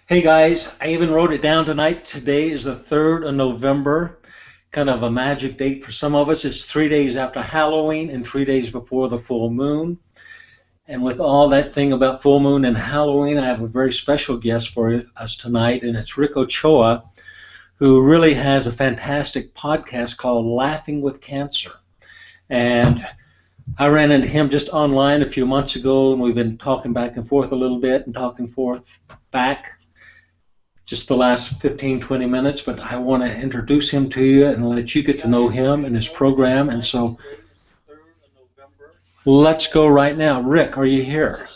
Hey guys, I even wrote it down tonight. Today is the 3rd of November, kind of a magic date for some of us. It's 3 days after Halloween and 3 days before the full moon. And with all that thing about full moon and Halloween, I have a very special guest for us tonight, and it's Rick Ochoa, who really has a fantastic podcast called Laughing with Cancer. And I ran into him just online a few months ago, and we've been talking back and forth a little bit and talking forth back just the last 15, 20 minutes, but I want to introduce him to you and let you get to know him and his program. And so let's go right now. Rick, are you here?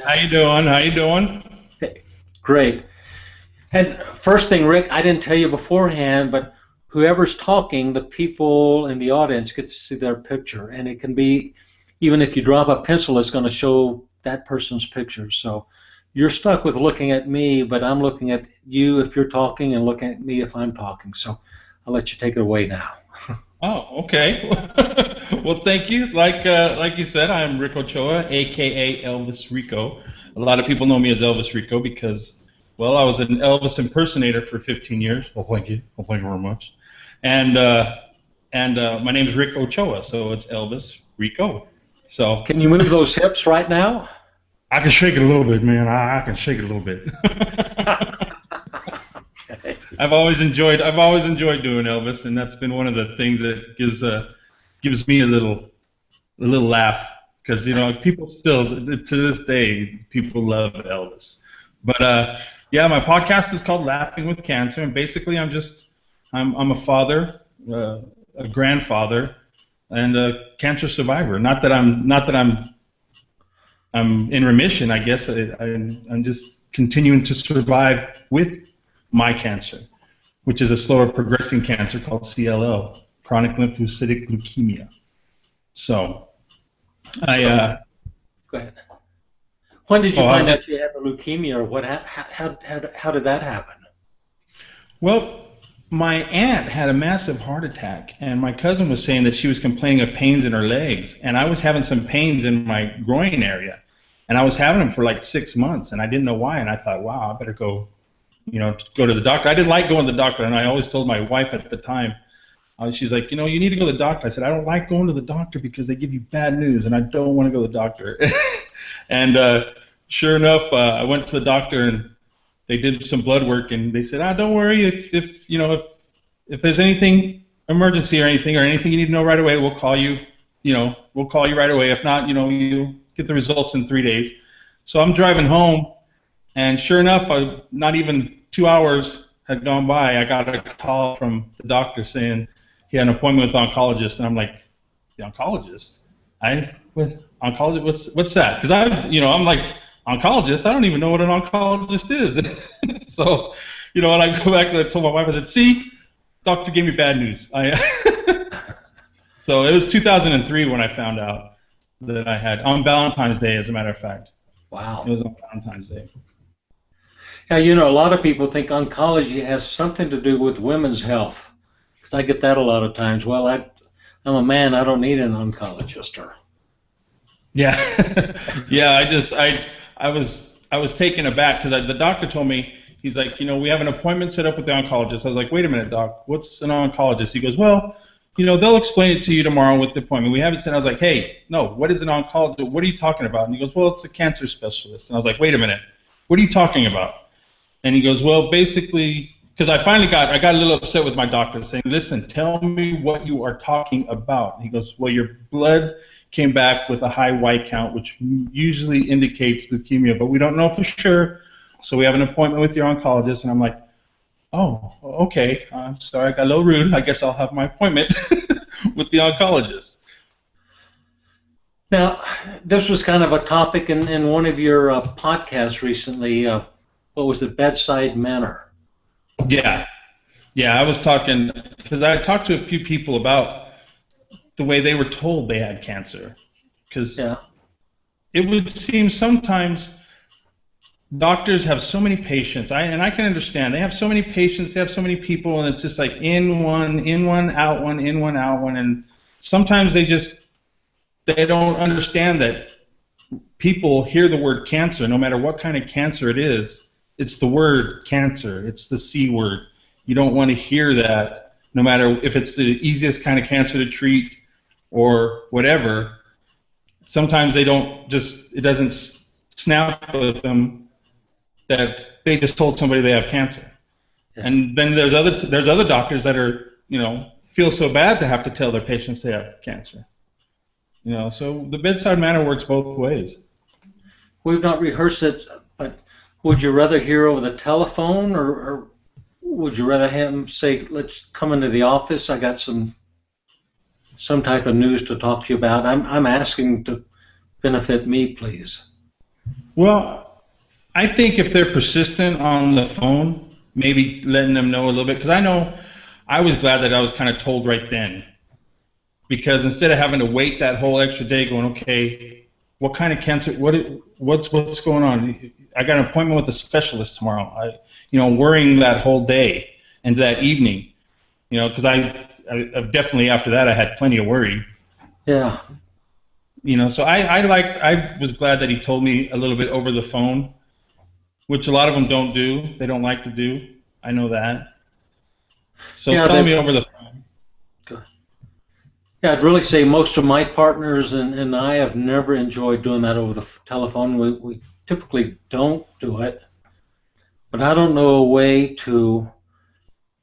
How you doing? How you doing? Okay, great. And first thing, Rick, I didn't tell you beforehand, but whoever's talking, the people in the audience get to see their picture. And it can be, even if you drop a pencil, it's going to show that person's picture. So you're stuck with looking at me, but I'm looking at you if you're talking and looking at me if I'm talking. So I'll let you take it away now. Oh, okay. Well, thank you. Like you said, I'm Rick Ochoa, aka Elvis Rico. A lot of people know me as Elvis Rico because, well, I was an Elvis impersonator for 15 years. Well, thank you. Well, thank you very much. And my name is Rick Ochoa, so it's Elvis Rico. So Can you move those hips right now? I can shake it a little bit, man. I can shake it a little bit. Okay. I've always enjoyed doing Elvis, and that's been one of the things that gives me a little laugh because people still to this day people love Elvis. But yeah, my podcast is called Laughing with Cancer, and basically I'm a father, a grandfather, and a cancer survivor. Not that I'm in remission, I guess. I'm just continuing to survive with my cancer, which is a slower progressing cancer called CLL, chronic lymphocytic leukemia. So, Go ahead. When did you oh, find out you had the leukemia, or how did that happen? well, my aunt had a massive heart attack, and my cousin was saying that she was complaining of pains in her legs, and I was having some pains in my groin area, and I was having them for like 6 months, and I didn't know why, and I thought, wow, I better go to the doctor. I didn't like going to the doctor, and I always told my wife at the time, she's like, you need to go to the doctor. I said, I don't like going to the doctor because they give you bad news, and I don't want to go to the doctor. And sure enough, I went to the doctor, and they did some blood work, and they said, don't worry, if there's anything emergency or anything you need to know right away, we'll call you. We'll call you right away. If not, you'll get the results in 3 days. So I'm driving home, and sure enough, not even 2 hours had gone by, I got a call from the doctor saying he had an appointment with the oncologist, and I'm like, the oncologist? With oncologist? What's that? Because I'm like, oncologist? I don't even know what an oncologist is. So, when I go back and I told my wife, I said, see, doctor gave me bad news. So it was 2003 when I found out that I had, on Valentine's Day, as a matter of fact. Wow. It was on Valentine's Day. Yeah, a lot of people think oncology has something to do with women's health, because I get that a lot of times. Well, I'm a man, I don't need an oncologist. Yeah, yeah. I was taken aback because the doctor told me, he's like, we have an appointment set up with the oncologist. I was like, wait a minute, doc, what's an oncologist? He goes, well, they'll explain it to you tomorrow with the appointment. We haven't said. I was like, hey, no, what is an oncologist? What are you talking about? And he goes, well, it's a cancer specialist. And I was like, wait a minute, what are you talking about? And he goes, well, basically, because I got a little upset with my doctor, saying, listen, tell me what you are talking about. And he goes, well, your blood came back with a high white count, which usually indicates leukemia, but we don't know for sure. So we have an appointment with your oncologist. And I'm like, oh, okay. I'm sorry, I got a little rude. I guess I'll have my appointment with the oncologist. Now, this was kind of a topic in one of your podcasts recently. What was it, bedside manner? Yeah. Yeah, I was talking, because I talked to a few people about the way they were told they had cancer. Because it would seem sometimes doctors have so many patients, and I can understand. They have so many patients, they have so many people, and it's just like in one, out one, in one, out one. And sometimes they don't understand that people hear the word cancer, no matter what kind of cancer it is it's the word cancer. It's the C word. You don't want to hear that, no matter if it's the easiest kind of cancer to treat or whatever. Sometimes they don't just, it doesn't snap with them that they just told somebody they have cancer. Yeah. And then there's other doctors that are, feel so bad to have to tell their patients they have cancer. So the bedside manner works both ways. We've not rehearsed it, but would you rather hear over the telephone, or would you rather have him say, let's come into the office, I got some type of news to talk to you about? I'm asking to benefit me, please. Well, I think if they're persistent on the phone, maybe letting them know a little bit, because I know I was glad that I was kind of told right then, because instead of having to wait that whole extra day going, okay, what kind of cancer, what's going on? I got an appointment with a specialist tomorrow. Worrying that whole day and that evening, because I definitely, after that, I had plenty of worry. Yeah. So I was glad that he told me a little bit over the phone, which a lot of them don't do. They don't like to do. I know that. So yeah, tell me over the phone. Good. Yeah, I'd really say most of my partners and I have never enjoyed doing that over the telephone. We typically don't do it. But I don't know a way to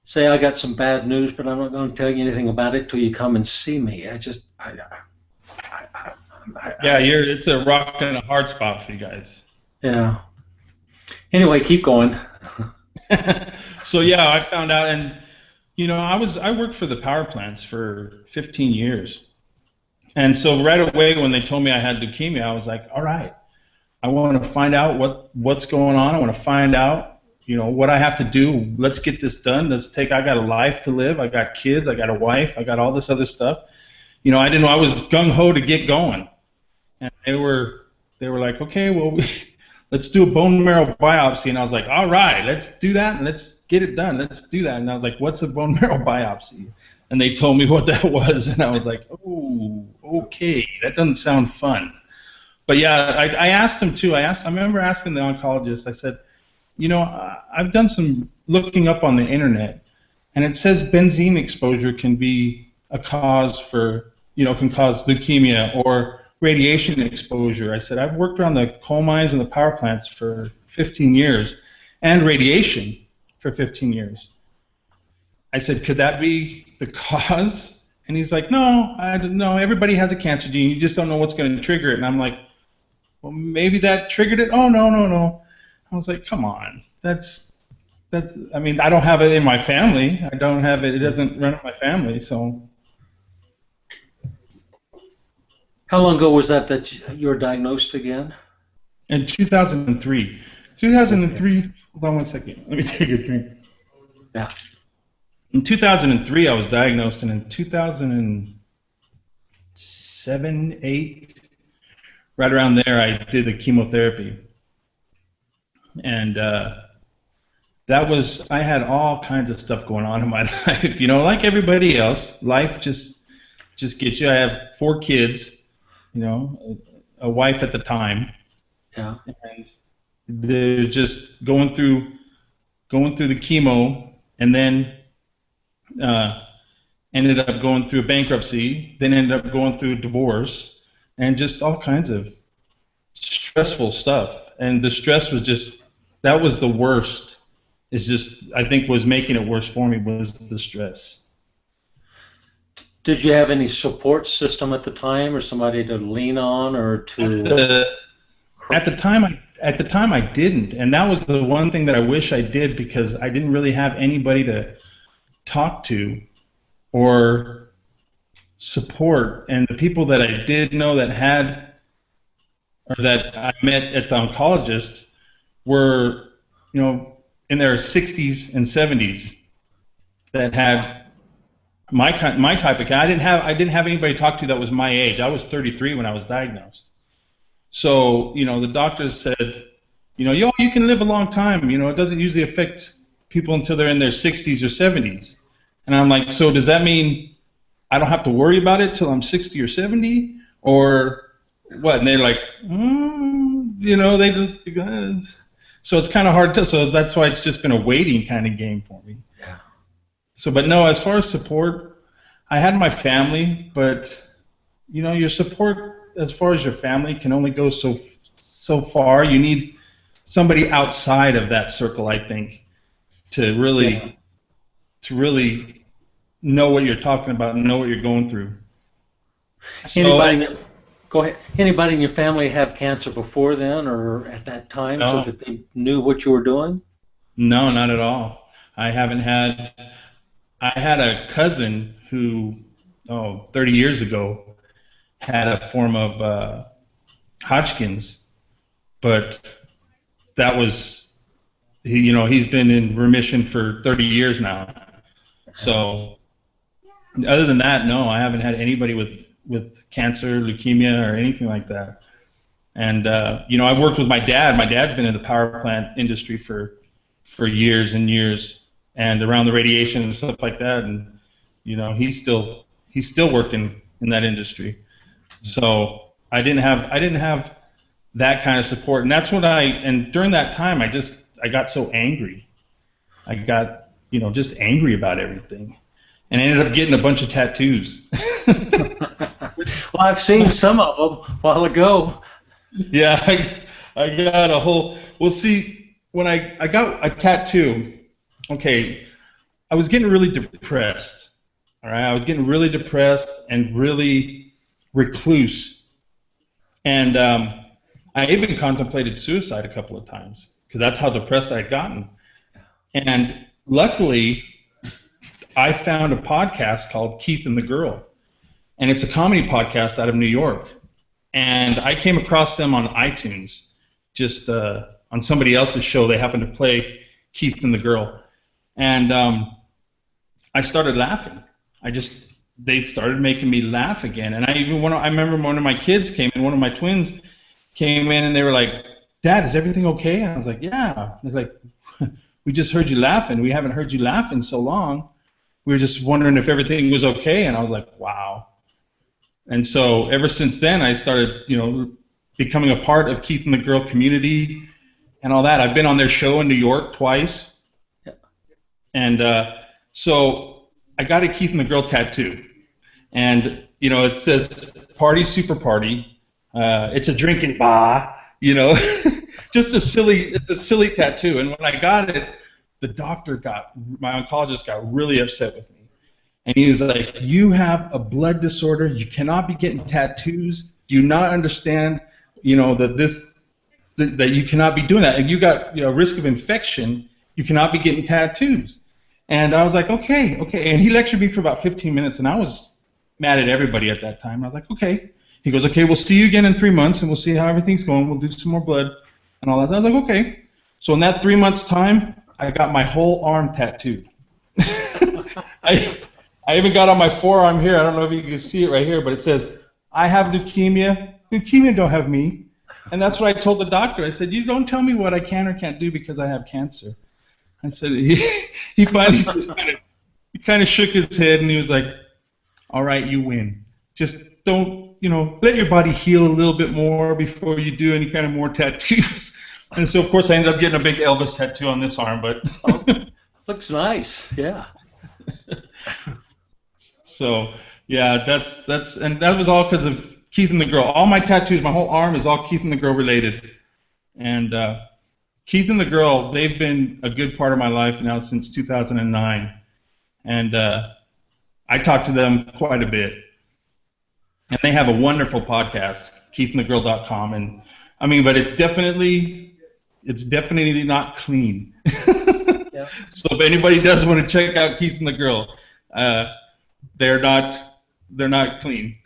say I got some bad news, but I'm not going to tell you anything about it till you come and see me. It's a rock and a hard spot for you guys. Yeah. Anyway, keep going. So yeah, I found out, and I worked for the power plants for 15 years, and so right away when they told me I had leukemia, I was like, all right, I want to find out what's going on. I want to find out, what I have to do. Let's get this done. I got a life to live. I got kids. I got a wife. I got all this other stuff. I didn't know. I was gung ho to get going, and they were like, okay, well, let's do a bone marrow biopsy. And I was like, all right, let's do that and let's get it done. Let's do that. And I was like, what's a bone marrow biopsy? And they told me what that was, and I was like, oh, okay, that doesn't sound fun. But yeah, I asked him too. I remember asking the oncologist. I said, I've done some looking up on the internet, and it says benzene exposure can be a cause for, can cause leukemia, or radiation exposure. I said, I've worked around the coal mines and the power plants for 15 years, and radiation for 15 years. I said, could that be the cause? And he's like, no, I don't know. Everybody has a cancer gene. You just don't know what's going to trigger it. And I'm like, well, maybe that triggered it. Oh, no. I was like, come on. I mean, I don't have it in my family. I don't have it. It doesn't run in my family, so. How long ago was that you were diagnosed again? In 2003. 2003, hold on one second. Let me take a drink. Yeah. In 2003, I was diagnosed, and in 2007, 8, right around there, I did the chemotherapy. And I had all kinds of stuff going on in my life. Like everybody else, life just gets you. I have 4 kids. A wife at the time. Yeah. And they're just going through the chemo, and then ended up going through a bankruptcy, then ended up going through a divorce, and just all kinds of stressful stuff. And the stress was that was the worst. I think was making it worse for me was the stress. Did you have any support system at the time, or somebody to lean on, or to? At the time, I didn't, and that was the one thing that I wish I did, because I didn't really have anybody to talk to or support. And the people that I did know that I met at the oncologist were, in their 60s and 70s that had my type of. I didn't have anybody to talk to that was my age. I was 33 when I was diagnosed. So the doctors said, you can live a long time. It doesn't usually affect people until they're in their 60s or 70s. And I'm like, so does that mean I don't have to worry about it till I'm 60 or 70, or what? And they're like, they don't. So it's kind of hard to. So that's why it's just been a waiting kind of game for me. Yeah. So, but no, as far as support, I had my family, but your support as far as your family can only go so far. You need somebody outside of that circle, I think, to really know what you're talking about and know what you're going through. So, Go ahead. Anybody in your family have cancer before then or at that time, so that they knew what you were doing? No, not at all. I haven't had. I had a cousin who, 30 years ago, had a form of Hodgkin's, but that was, he's been in remission for 30 years now. So, other than that, no, I haven't had anybody with cancer, leukemia, or anything like that. And I've worked with my dad. My dad's been in the power plant industry for years and years, and around the radiation and stuff like that. And he's still working in that industry. So I didn't have that kind of support, and that's when and during that time I got so angry. I got just angry about everything, and I ended up getting a bunch of tattoos. Well, I've seen some of them a while ago. Yeah, I got a whole. Well, see, when I got a tattoo, okay, I was getting really depressed. All right, I was getting really depressed and really recluse, and I even contemplated suicide a couple of times because that's how depressed I had gotten. And luckily, I found a podcast called Keith and the Girl, and it's a comedy podcast out of New York. And I came across them on iTunes, just on somebody else's show. They happened to play Keith and the Girl, and I started laughing. They started making me laugh again. And I remember one of my kids came in, one of my twins came in, and they were like, "Dad, is everything okay?" And I was like, "Yeah." They're like, "We just heard you laughing. We haven't heard you laugh in so long. We were just wondering if everything was okay." And I was like, "Wow." And so ever since then, I started, becoming a part of Keith and the Girl community and all that. I've been on their show in New York twice. Yeah. And so I got a Keith and the Girl tattoo. And, it says, "Party, super party." It's a drinking bar, just it's a silly tattoo. And when I got it, my oncologist got really upset with me. And he was like, "You have a blood disorder. You cannot be getting tattoos. Do you not understand, that you cannot be doing that? And you got, risk of infection. You cannot be getting tattoos." And I was like, okay. And he lectured me for about 15 minutes, and I was mad at everybody at that time. I was like, okay. He goes, "Okay, we'll see you again in 3 months, and we'll see how everything's going. We'll do some more blood and all that." I was like, okay. So in that 3 months' time, I got my whole arm tattooed. I even got on my forearm here. I don't know if you can see it right here, but it says, "I have leukemia. Leukemia don't have me." And that's what I told the doctor. I said, "You don't tell me what I can or can't do because I have cancer." I said, he finally just kind of shook his head, and he was like, "All right, you win. Just don't, let your body heal a little bit more before you do any kind of more tattoos." And so, of course, I ended up getting a big Elvis tattoo on this arm, but Looks nice, yeah. So yeah, and that was all because of Keith and the Girl. All my tattoos, my whole arm is all Keith and the Girl related. And Keith and the Girl, they've been a good part of my life now since 2009. And I talk to them quite a bit. And they have a wonderful podcast, keithandthegirl.com. And I mean, but it's definitely not clean. Yeah. So if anybody does want to check out Keith and the Girl, they're not clean.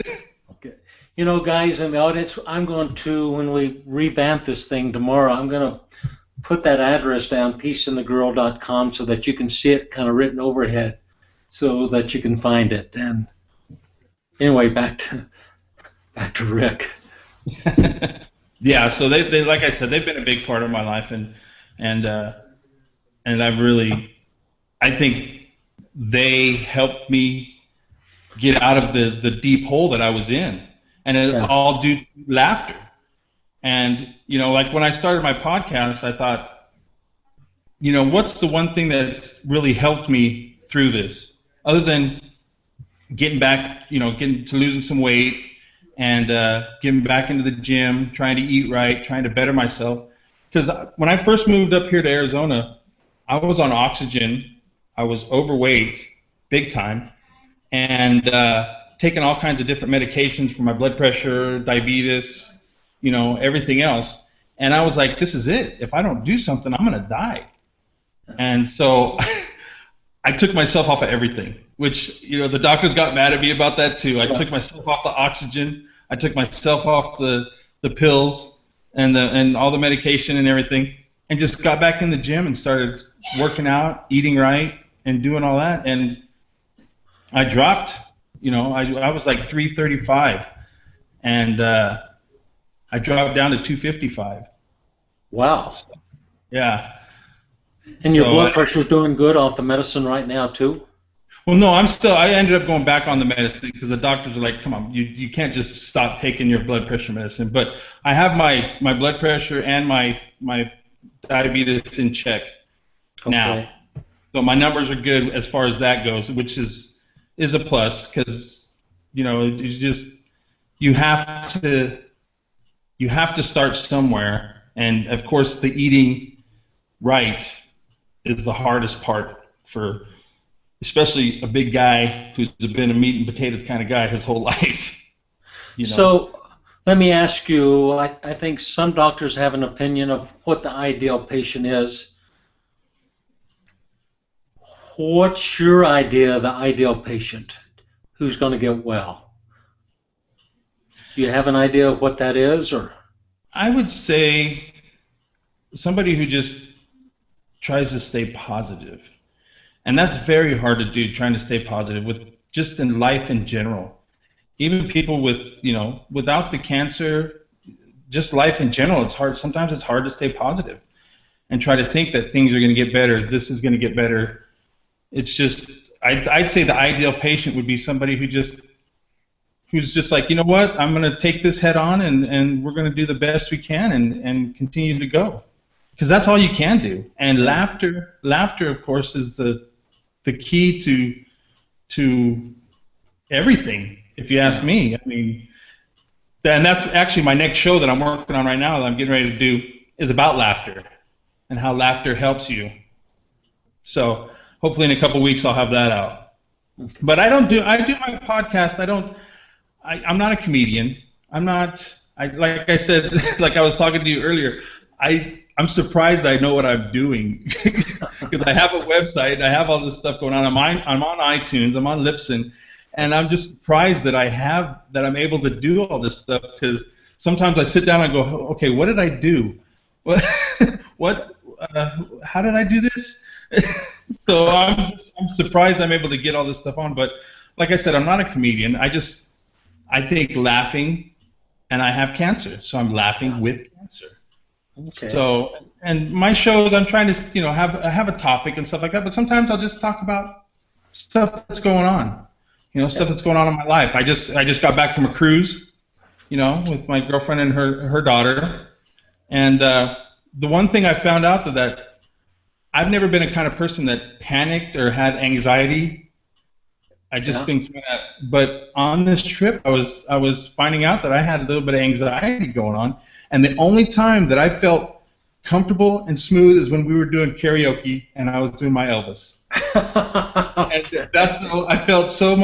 Okay. Guys in the audience, I'm going to, when we revamp this thing tomorrow, I'm going to put that address down, peaceandthegirl.com, so that you can see it kind of written overhead, so that you can find it. And anyway, back to Rick. Yeah, so they like I said, they've been a big part of my life, and I think they helped me get out of the deep hole that I was in, and all due to laughter. And like when I started my podcast, I thought, what's the one thing that's really helped me through this, other than getting back, getting to losing some weight and getting back into the gym, trying to eat right, trying to better myself. Because when I first moved up here to Arizona, I was on oxygen, I was overweight, big time, and taking all kinds of different medications for my blood pressure, diabetes, everything else. And I was like, this is it. If I don't do something, I'm going to die. And so I took myself off of everything, which, the doctors got mad at me about that too. I took myself off the oxygen. I took myself off the pills and all the medication and everything, and just got back in the gym and started working out, eating right, and doing all that. And I dropped, I was like 335, and I dropped down to 255. Wow. So, yeah. And your blood pressure is doing good off the medicine right now too? Well, no, I ended up going back on the medicine because the doctors are like, come on, you can't just stop taking your blood pressure medicine. But I have my blood pressure and my diabetes in check now. So my numbers are good as far as that goes, which is a plus, because, it's just, you have to start somewhere. And of course the eating right is the hardest part for especially a big guy who's been a meat and potatoes kind of guy his whole life. So let me ask you, I think some doctors have an opinion of what the ideal patient is. What's your idea of the ideal patient who's going to get well? Do you have an idea of what that is? Or I would say somebody who just tries to stay positive. And that's very hard to do, trying to stay positive with just in life in general. Even people with, without the cancer, just life in general, it's hard. Sometimes it's hard to stay positive and try to think that things are going to get better. This is going to get better. It's just, I'd say the ideal patient would be somebody who's just like, you know what, I'm going to take this head on and we're going to do the best we can and continue to go. Because that's all you can do. And laughter, of course, is the key to everything, if you ask me. I mean, and that's actually my next show that I'm working on right now that I'm getting ready to do is about laughter and how laughter helps you. So hopefully in a couple weeks I'll have that out. But I do my podcast. I'm not a comedian. Like I said, like I was talking to you earlier, I'm surprised I know what I'm doing because I have a website, I have all this stuff going on. I'm on iTunes, I'm on Libsyn, and I'm just surprised that I'm able to do all this stuff, because sometimes I sit down and go, okay, what did I do? How did I do this? So I'm surprised I'm able to get all this stuff on. But like I said, I'm not a comedian. I think laughing, and I have cancer, so I'm laughing with cancer. Okay. So, and my shows, I'm trying to, have a topic and stuff like that. But sometimes I'll just talk about stuff that's going on, stuff that's going on in my life. I just got back from a cruise, with my girlfriend and her daughter. And the one thing I found out that I've never been a kind of person that panicked or had anxiety. I just been kind of, but on this trip, I was finding out that I had a little bit of anxiety going on. And the only time that I felt comfortable and smooth is when we were doing karaoke and I was doing my Elvis. And I felt so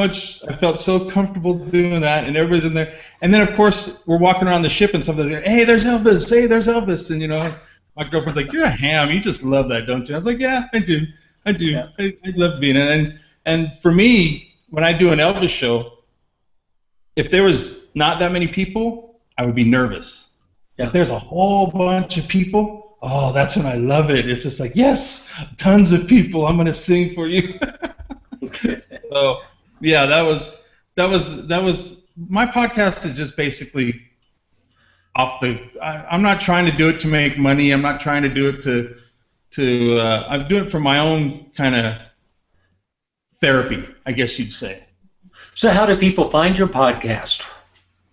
comfortable doing that, and everybody's in there. And then of course we're walking around the ship and somebody's like, hey, there's Elvis, and my girlfriend's like, you're a ham, you just love that, don't you? I was like, yeah, I do. Yeah. I love being in. And for me, when I do an Elvis show, if there was not that many people, I would be nervous. Yeah. If there's a whole bunch of people, oh, that's when I love it. It's just like, yes, tons of people. I'm gonna sing for you. So, yeah, that was my podcast is just basically I'm not trying to do it to make money. I'm not trying to do it to I'm doing it for my own kind of therapy, I guess you'd say. So how do people find your podcast?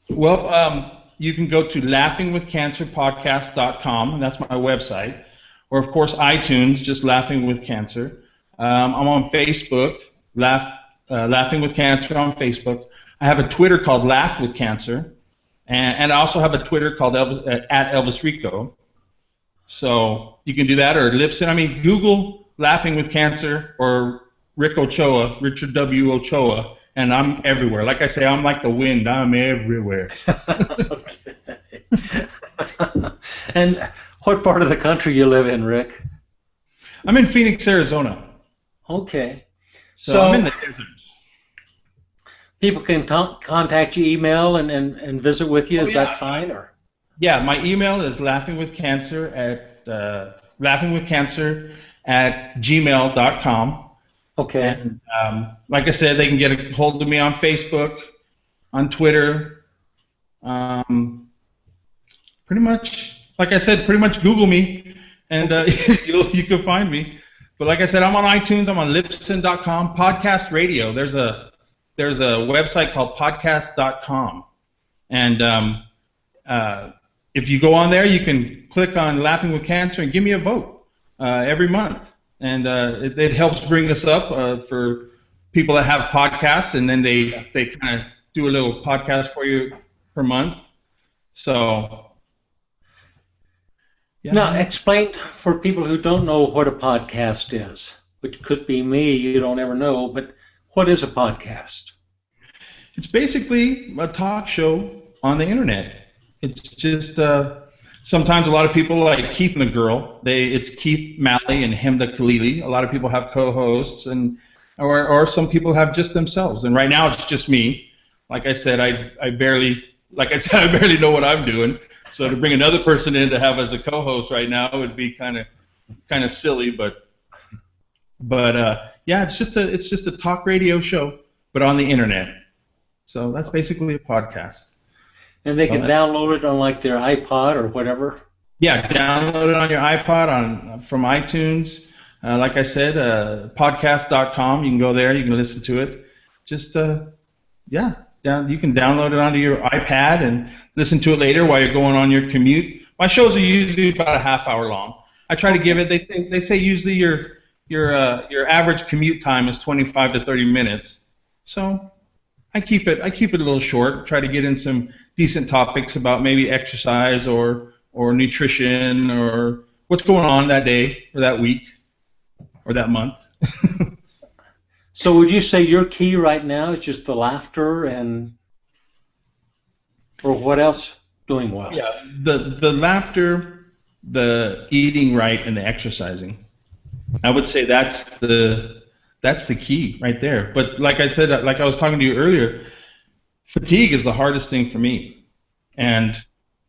Well, you can go to laughingwithcancerpodcast.com, and that's my website. or of course iTunes, just Laughing with Cancer. I'm on Facebook, Laughing with Cancer on Facebook. I have a Twitter called Laugh with Cancer, and I also have a Twitter called at Elvis Rico. So you can do that, or Lipson. I mean, Google Laughing with Cancer or Rick Ochoa, Richard W. Ochoa, and I'm everywhere. Like I say, I'm like the wind. I'm everywhere. Okay. And what part of the country you live in, Rick? I'm in Phoenix, Arizona. Okay. So I'm in the desert. People can contact you, email, and visit with you. Is yeah. that fine? Or? Yeah, my email is laughingwithcancer@gmail.com. Okay. And like I said, they can get a hold of me on Facebook, on Twitter. Pretty much, like I said, pretty much Google me, and you can find me. But like I said, I'm on iTunes. I'm on Libsyn.com. Podcast Radio. There's a website called podcast.com, and if you go on there, you can click on Laughing with Cancer and give me a vote every month, and it helps bring us up for people that have podcasts, and then they kind of do a little podcast for you per month. So. Yeah. Now, explain for people who don't know what a podcast is, which could be me, you don't ever know, but what is a podcast? It's basically a talk show on the internet. It's just sometimes a lot of people, like Keith and the Girl, it's Keith Malley and Hemda Khalili. A lot of people have co-hosts, or some people have just themselves. And right now it's just me. Like I said, I barely know what I'm doing. So to bring another person in to have as a co-host right now would be kind of silly, but yeah, it's just a talk radio show, but on the internet. So that's basically a podcast. And they can download it on like their iPod or whatever. Yeah, download it on your iPod from iTunes. Like I said, podcast.com. You can go there. You can listen to it. Just you can download it onto your iPad and listen to it later while you're going on your commute. My shows are usually about a half hour long. I try to give it. They say usually your average commute time is 25 to 30 minutes. So I keep it a little short. Try to get in some decent topics about maybe exercise or nutrition or what's going on that day or that week or that month. So would you say your key right now is just the laughter or what else doing well? Yeah, the laughter, the eating right, and the exercising. I would say that's the key right there. But like I said, like I was talking to you earlier, fatigue is the hardest thing for me. And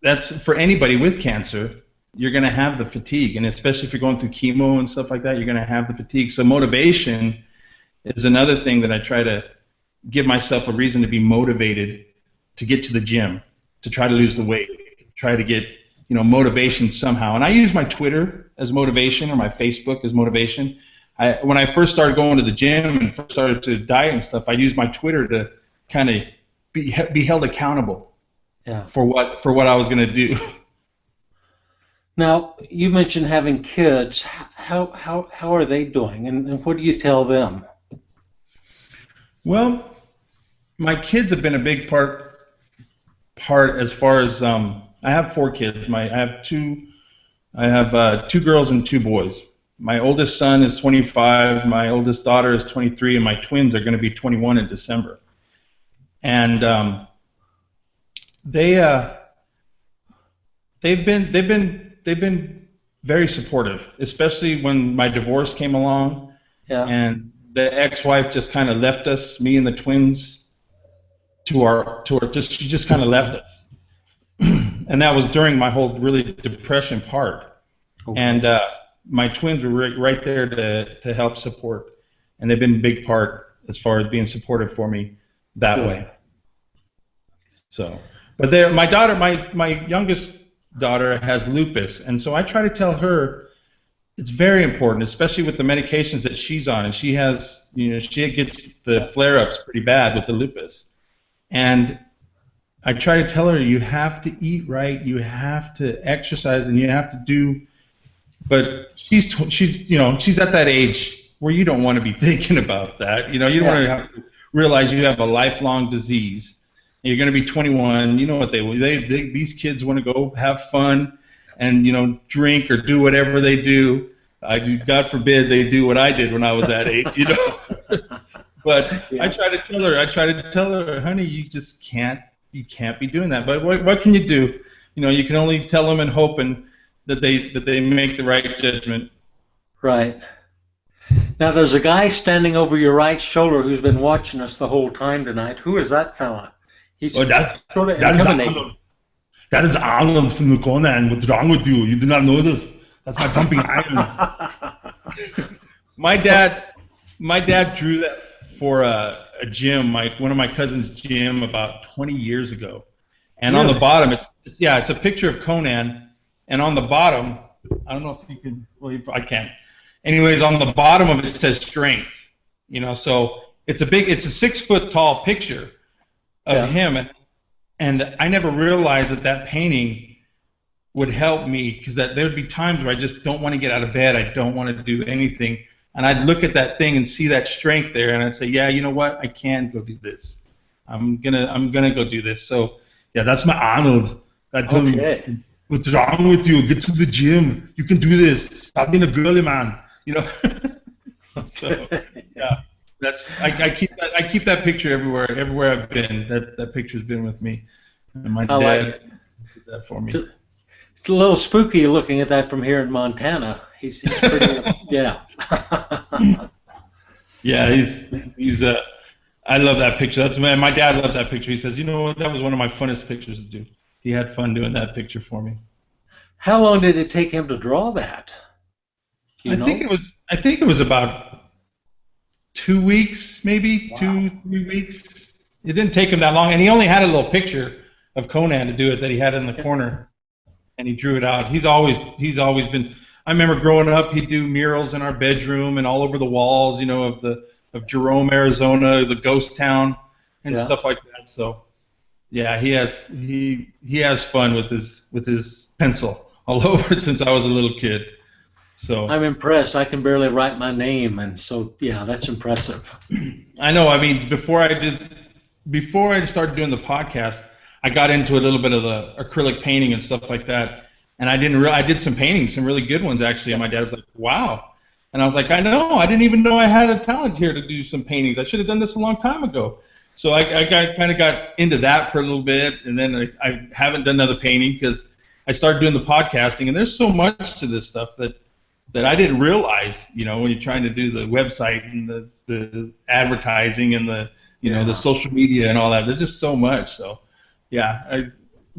that's for anybody with cancer, you're going to have the fatigue. And especially if you're going through chemo and stuff like that, you're going to have the fatigue. So motivation is another thing that I try to give myself a reason to be motivated to get to the gym, to try to lose the weight, try to get motivation somehow. And I use my Twitter as motivation or my Facebook as motivation. When I first started going to the gym and first started to diet and stuff, I used my Twitter to kind of be held accountable for what I was going to do. Now, you mentioned having kids. How are they doing, and what do you tell them? Well, my kids have been a big part as far as I have 4 kids. I have two girls and 2 boys. My oldest son is 25, my oldest daughter is 23, and my twins are going to be 21 in December. And they've been very supportive, especially when my divorce came along. Yeah. And the ex-wife just kind of left us, me and the twins, she just kind of left us. And that was during my whole really depression part. Okay. And my twins were right there to help support. And they've been a big part as far as being supportive for me that way. So, but my youngest daughter has lupus. And so I try to tell her, it's very important, especially with the medications that she's on, and she has, she gets the flare-ups pretty bad with the lupus. And I try to tell her, you have to eat right, you have to exercise, and you have to do But she's at that age where you don't want to be thinking about that. You don't want to have to realize you have a lifelong disease. You're going to be 21. You know what these kids want to go have fun and drink or do whatever they do. God forbid they do what I did when I was that age. But I try to tell her, honey, you just can't be doing that. But what can you do? You can only tell them and hope that they make the right judgment. Right. Now there's a guy standing over your right shoulder who's been watching us the whole time tonight. Who is that fella? He's that's sort of intimidating. Arnold. That is Arnold from the Conan. What's wrong with you? You do not know this. That's my pumping iron. My dad drew that for a gym, one of my cousin's gym about 20 years ago. And on the bottom, it's a picture of Conan. And on the bottom, I don't know if you can. Well, I can't. Anyways, on the bottom of it says strength. So it's a 6-foot tall picture of him, and I never realized that painting would help me, because there would be times where I just don't want to get out of bed. I don't want to do anything, and I'd look at that thing and see that strength there, and I'd say, yeah, you know what? I can go do this. I'm gonna go do this. So yeah, that's my Arnold. I tell him, what's wrong with you? Get to the gym. You can do this. Stop being a girly man. So yeah, I keep that picture everywhere I've been. That picture's been with me, and my dad did that for me. It's a little spooky looking at that from here in Montana. He's pretty yeah. Yeah, he's I love that picture. My dad loves that picture. He says, that was one of my funnest pictures to do. He had fun doing that picture for me. How long did it take him to draw that? I think it was about 2 weeks, maybe. Wow. 2-3 weeks. It didn't take him that long, and he only had a little picture of Conan to do it that he had in the corner, and he drew it out. He's always been. I remember growing up, he'd do murals in our bedroom and all over the walls, of Jerome, Arizona, the ghost town, and stuff like that. So yeah, he has fun with his pencil all over since I was a little kid. So I'm impressed. I can barely write my name, and so yeah, that's impressive. I know. I mean, before I started doing the podcast, I got into a little bit of the acrylic painting and stuff like that, and I did some paintings, some really good ones actually. And my dad was like, "Wow," and I was like, "I know. I didn't even know I had a talent here to do some paintings. I should have done this a long time ago." So I kind of got into that for a little bit, and then I haven't done another painting because I started doing the podcasting, and there's so much to this stuff that I didn't realize, when you're trying to do the website and the advertising and the social media and all that. There's just so much. So, yeah.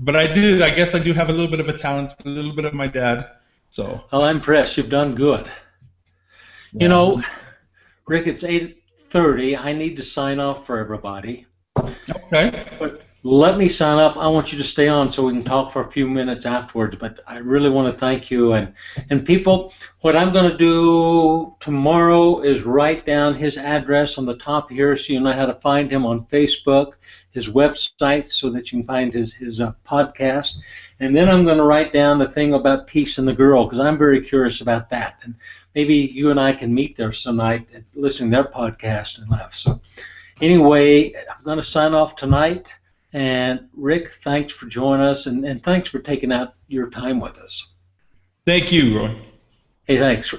I guess I do have a little bit of a talent, a little bit of my dad. So. Well, I'm impressed. You've done good. Yeah. Rick, it's 8:30. I need to sign off for everybody. Okay. But let me sign off. I want you to stay on so we can talk for a few minutes afterwards, but I really want to thank you. And people, what I'm going to do tomorrow is write down his address on the top here so you know how to find him on Facebook, his website, so that you can find his podcast. And then I'm going to write down the thing about Peace and the Girl, because I'm very curious about that. And maybe you and I can meet there some night and listen to their podcast and laugh. So anyway, I'm going to sign off tonight. And Rick, thanks for joining us, and thanks for taking out your time with us. Thank you, Roy. Hey, thanks.